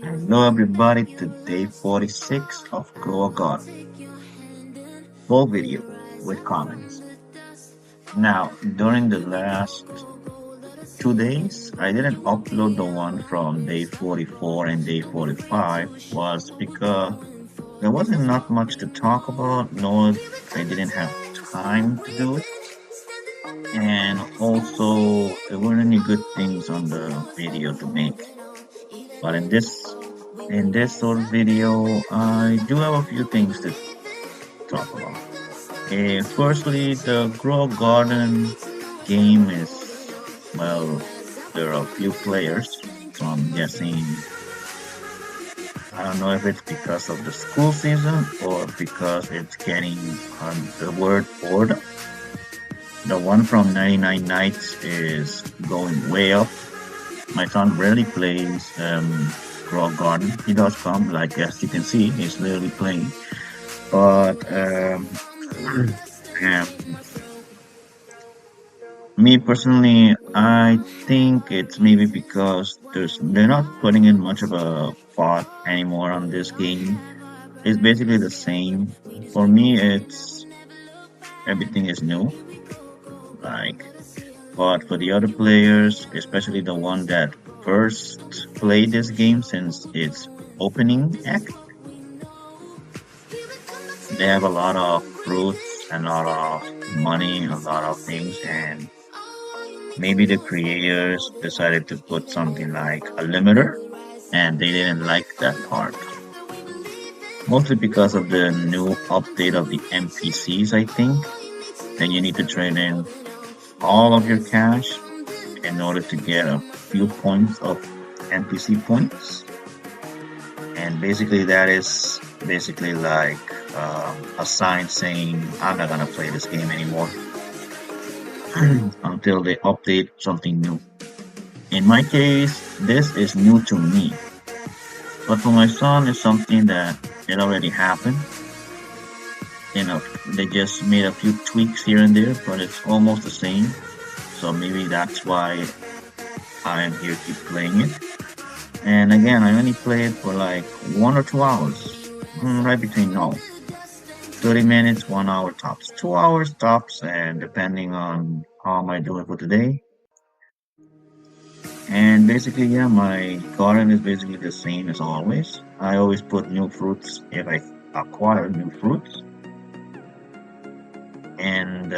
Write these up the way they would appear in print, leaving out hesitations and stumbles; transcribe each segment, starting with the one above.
Hello everybody to day 46 of Grow a God, full video with comments. Now, during the last 2 days, I didn't upload the one from day 44 and day 45 was because there wasn't not much to talk about, nor I didn't have time to do it. And also, there weren't any good things on the video to make. But in this sort of video, I do have a few things to talk about. Firstly, the Grow Garden game is, well, there are a few players, so I'm guessing, I don't know if it's because of the school season or because it's getting the word boredom. The one from 99 Nights is going way up. My son rarely plays Grow Garden. He does come, like as you can see, he's literally playing. But um, me personally, I think it's maybe because they're not putting in much of a thought anymore on this game. It's basically the same. For me, it's everything is new. Like, but for the other players, especially the one that first played this game since its opening act, they have a lot of fruits and a lot of money, a lot of things, and maybe the creators decided to put something like a limiter and they didn't like that part. Mostly because of the new update of the NPCs, I think. And you need to trade in all of your cash in order to get a few points of NPC points. And basically, that is basically like a sign saying, I'm not gonna play this game anymore until they update something new. In my case, this is new to me. But for my son, it's something that it already happened. They just made a few tweaks here and there, but it's almost the same. So maybe that's why I'm here keep playing it. And again, I only play it for like 1 or 2 hours. Right between no, 30 minutes, 1 hour tops, 2 hours tops, and depending on how am I doing for today. And basically, yeah, my garden is basically the same as always. I always put new fruits if I acquire new fruits. And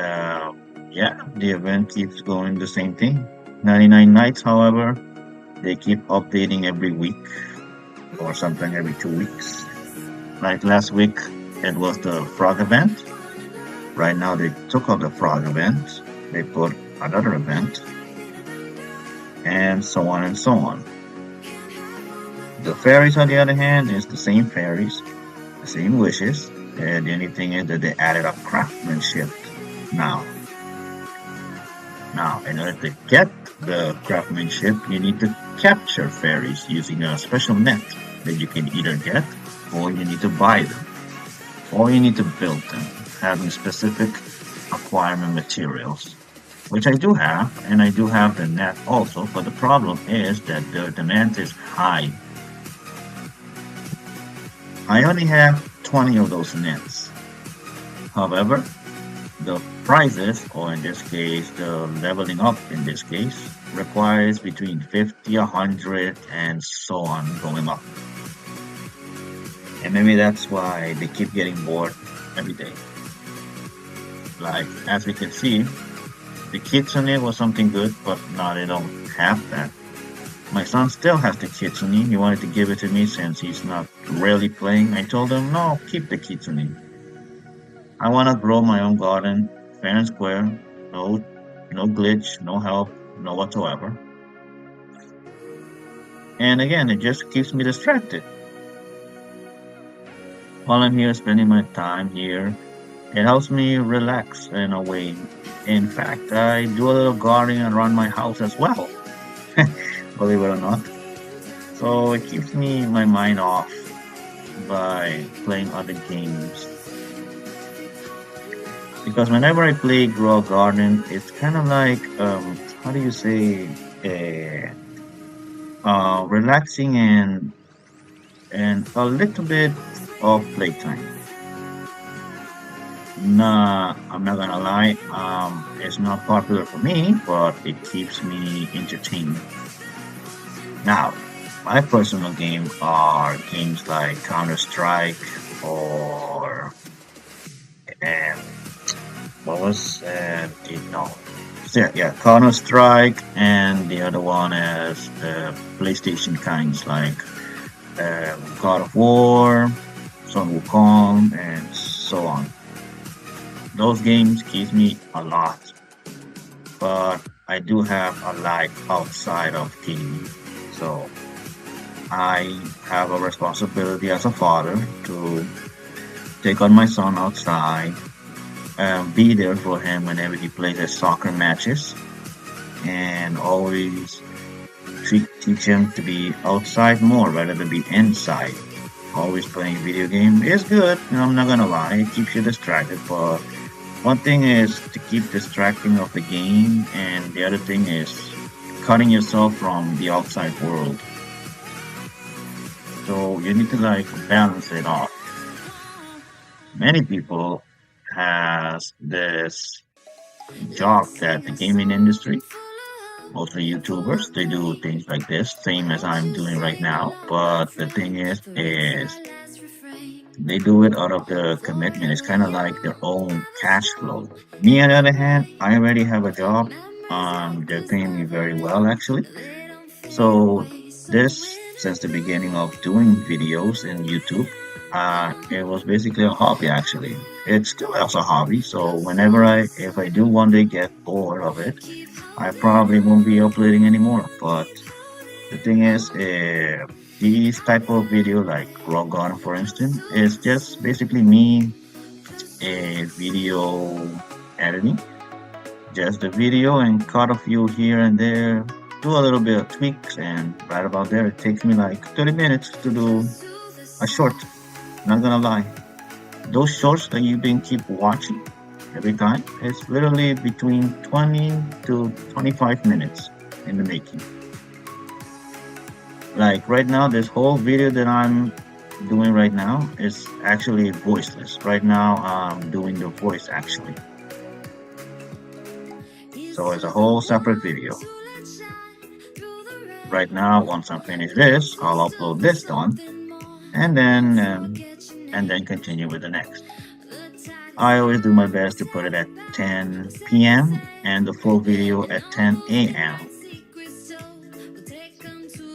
yeah, the event keeps going the same thing. 99 nights, however, they keep updating every week or something every 2 weeks. Like last week, it was the frog event. Right now, they took off the frog event. They put another event, and so on and so on. The fairies, on the other hand, is the same fairies, the same wishes. And the only thing is that they added up craftsmanship now. Now, in order to get the craftsmanship, you need to capture fairies using a special net that you can either get or you need to buy them or you need to build them, having specific acquirement materials, which I do have, and I do have the net also, but the problem is that the demand is high. I only have 20 of those nets. However, the prizes, or in this case, the leveling up in this case, requires between 50, 100, and so on going up. And maybe that's why they keep getting bored every day. Like, as we can see, the kitsune was something good, but now they don't have that. My son still has the kitsune. He wanted to give it to me since he's not really playing. I told him, no, keep the kitsune. I want to grow my own garden, fair and square, no, no glitch, no help, no whatsoever. And again, it just keeps me distracted. While I'm here spending my time here, it helps me relax in a way. In fact, I do a little gardening around my house as well, believe it or not. So it keeps me my mind off by playing other games. Because whenever I play Grow Garden, it's kind of like how do you say, relaxing and and a little bit of playtime. Nah, I'm not gonna lie. It's not popular for me, but it keeps me entertained. Now, my personal game are games like Counter Strike or um, what was no, yeah, Counter Strike, and the other one is the PlayStation kinds like God of War, Sun Wukong, and so on. Those games keep me a lot, but I do have a life outside of gaming. So I have a responsibility as a father to take on my son outside, be there for him whenever he plays his soccer matches, and always teach him to be outside more rather than be inside. Always playing video game is good, I'm not gonna lie, it keeps you distracted, but one thing is to keep distracting of the game, and the other thing is cutting yourself from the outside world. So you need to like balance it off. Many people has this job that the gaming industry, mostly YouTubers, they do things like this, same as I'm doing right now. But the thing is they do it out of the commitment. It's kind of like their own cash flow. Me, on the other hand, I already have a job. They're paying me very well, actually. So this, since the beginning of doing videos in YouTube, it was basically a hobby actually. It's still as a hobby. So if I do one day get bored of it, I probably won't be uploading anymore. But the thing is, these type of video, like Raw Garden, for instance, is just basically me video editing, just the video and cut a few here and there, do a little bit of tweaks, and right about there, it takes me like 30 minutes to do a short. Not gonna lie, those shorts that you've been keep watching every time, it's literally between 20 to 25 minutes in the making. Like right now, this whole video that I'm doing right now is actually voiceless. Right now, I'm doing the voice actually. So it's a whole separate video. Right now, once I finish this, I'll upload this one, and then continue with the next. I always do my best to put it at 10 p.m. and the full video at 10 a.m.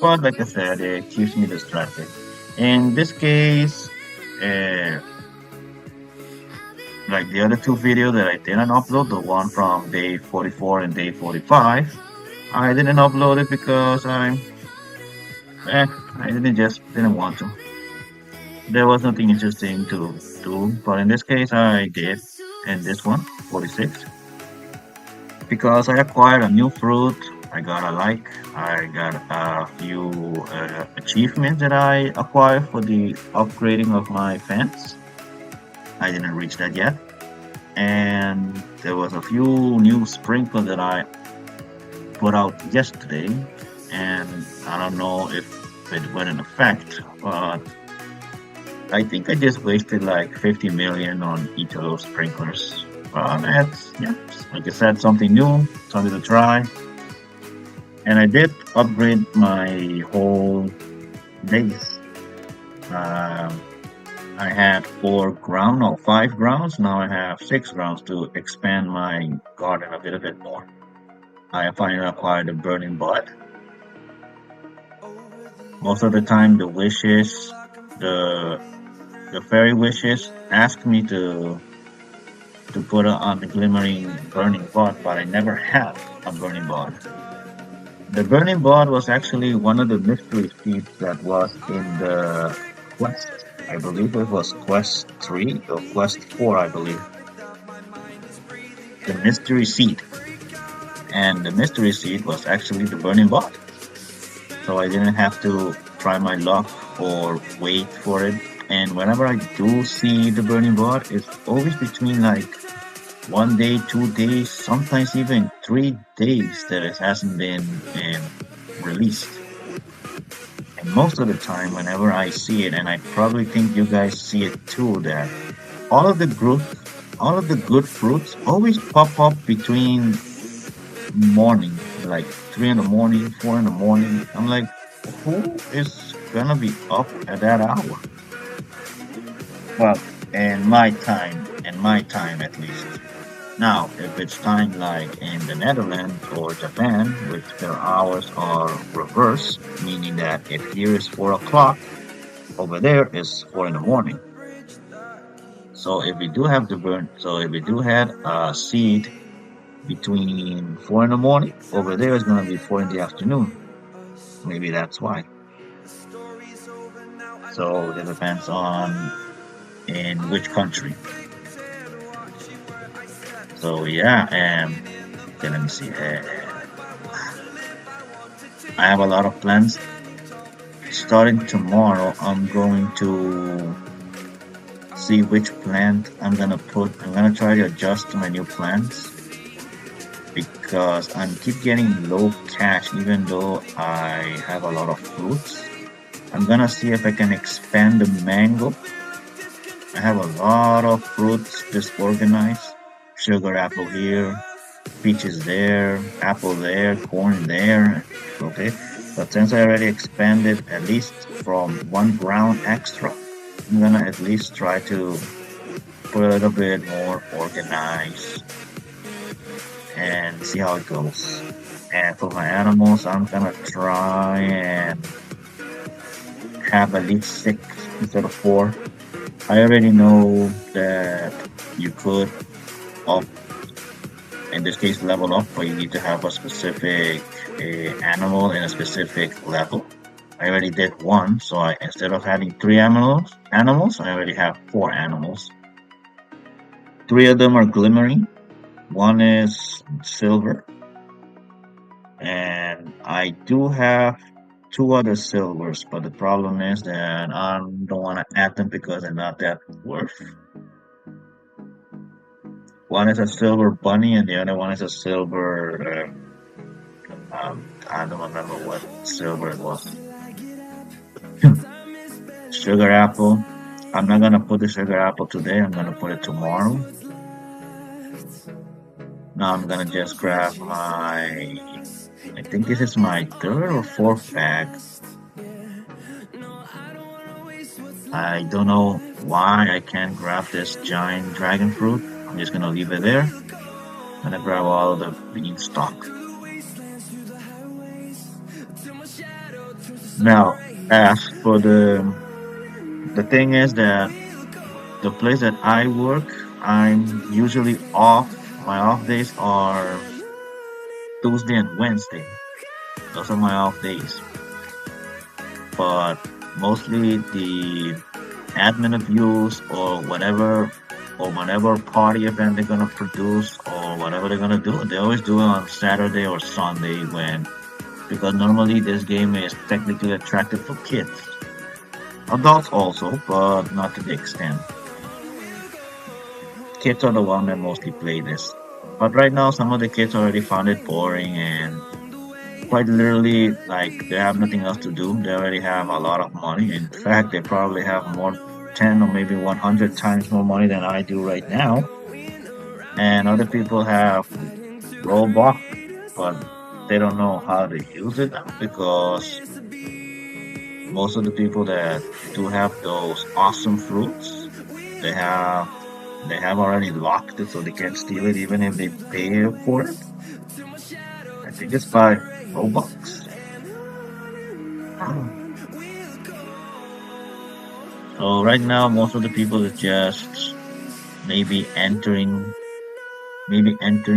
But like I said, it keeps me distracted. In this case, uh, like the other two videos that I didn't upload, the one from day 44 and day 45, I didn't upload it because eh, I didn't want to. There was nothing interesting to do, but in this case, I did. And this one, 46, because I acquired a new fruit. I got a few achievements that I acquired for the upgrading of my fence. I didn't reach that yet. And there was a few new sprinklers that I put out yesterday, and I don't know if it went in effect, but I think I just wasted like 50 million on each of those sprinklers. That's, yeah, like I said, something new, something to try. And I did upgrade my whole base. Um, I had 4 ground or 5 grounds. Now I have 6 grounds to expand my garden a little bit more. I finally acquired a burning bud. Most of the time, the the fairy wishes ask me to put on the glimmering burning bud, but I never had a burning bud. The burning bud was actually one of the mystery seeds that was in the quest. I believe it was quest 3 or quest 4, I believe. The mystery seed. And the mystery seed was actually the burning bud. So I didn't have to try my luck or wait for it. And whenever I do see the burning bud, it's always between like 1 day, 2 days, sometimes even 3 days that it hasn't been released. most of the time, whenever I see it, and I probably think you guys see it too, that all of the group, all of the good fruits always pop up between morning, like 3 in the morning, 4 in the morning. I'm like, who is gonna be up at that hour? Well, in my time at least. Now, if it's time like in the Netherlands or Japan, which their hours are reversed, meaning that if here is 4 o'clock, over there is 4 in the morning. So if we do have the burn, so if we do have a seed between 4 in the morning, over there is going to be 4 in the afternoon. Maybe that's why. So it depends on in which country. So yeah, okay, let me see. I have a lot of plans. Starting tomorrow, I'm going to see which plant I'm gonna put. I'm gonna try to adjust to my new plants because I'm keep getting low cash even though I have a lot of fruits. I'm gonna see if I can expand the mango. I have a lot of fruits disorganized. Sugar apple here, peaches there, apple there, corn there. Okay. But since I already expanded at least from 1 ground extra, I'm gonna at least try to put a little bit more organized and see how it goes. And for my animals, I'm gonna try and have at least 6 instead of 4. I already know that you could up, in this case, level up, but you need to have a specific animal in a specific level. I already did one, so I instead of having 3 animals, I already have 4 animals. 3 of them are glimmering. One is silver, and I do have 2 other silvers, but the problem is that I don't want to add them because they're not that worth. One is a silver bunny, and the other one is a silver. I don't remember what silver it was. Sugar apple. I'm not gonna put the sugar apple today. I'm gonna put it tomorrow. Now I'm gonna just grab my. I think this is my third or fourth bag. I don't know why I can't grab this giant dragon fruit. I'm just gonna leave it there. I'm gonna grab all of the beanstalk. Now, as for the thing is that the place that I work, I'm usually off. My off days are Tuesday and Wednesday. Those are my off days. But mostly the admin abuse or whatever party event they're gonna produce or whatever they're gonna do, they always do it on Saturday or Sunday when because normally this game is technically attractive for kids. Adults also, but not to the extent. Kids are the one that mostly play this. But right now some of the kids already found it boring and quite literally like they have nothing else to do. They already have a lot of money. In fact, they probably have more 10 or maybe 100 times more money than I do right now. And other people have Roblox, but they don't know how to use it because most of the people that do have those awesome fruits, they have they have already locked it so they can't steal it even if they pay for it. I think it's by Robux. So right now, most of the people is just maybe entering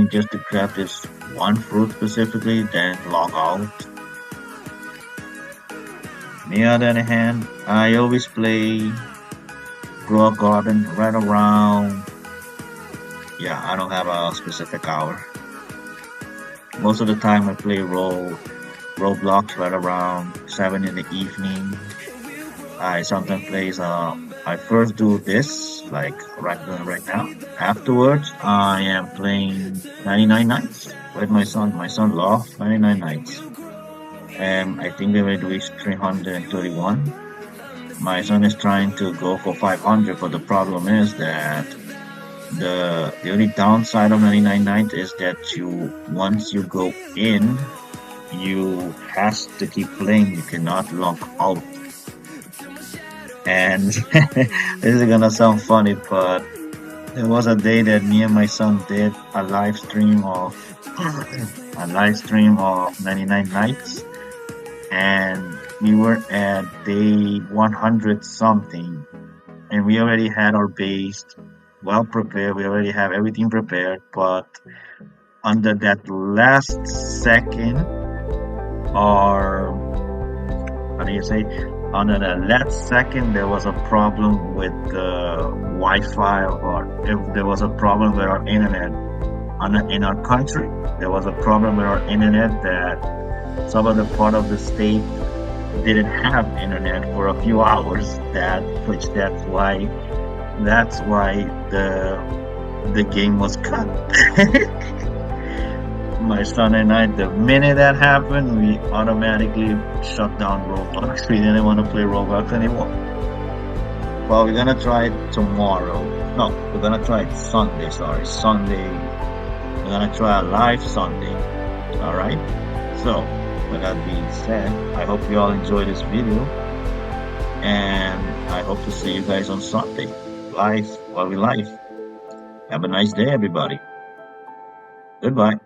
just to grab this one fruit specifically, then log out. On the other hand, I always play Grow a Garden right around. Yeah, I don't have a specific hour. Most of the time, I play Roblox right around 7 in the evening. I sometimes plays. I first do this like right now. Afterwards, I am playing 99 Nights with my son. My son loves 99 Nights. and I think we already reached 331. My son is trying to go for 500, but the problem is that the only downside of 99 nights is that you once you go in, you has to keep playing. You cannot log out. And this is gonna sound funny, but there was a day that me and my son did a live stream of a live stream of 99 nights, and we were at day 100 something, and we already had our base well prepared. We already have everything prepared, but under that last second, our how do you say? Under the last second, there was a problem with the Wi-Fi, or if there was a problem with our internet in our country. There was a problem with our internet that some of the part of the state didn't have internet for a few hours. That's why the game was cut. My son and I, the minute that happened, we automatically shut down Roblox. We didn't want to play Roblox anymore. Well, we're gonna try it tomorrow. No, we're gonna try it Sunday. Sorry, Sunday. We're gonna try a live Sunday. All right. So, with that being said, I hope you all enjoy this video, and I hope to see you guys on Sunday live while we live. Have a nice day, everybody. Goodbye.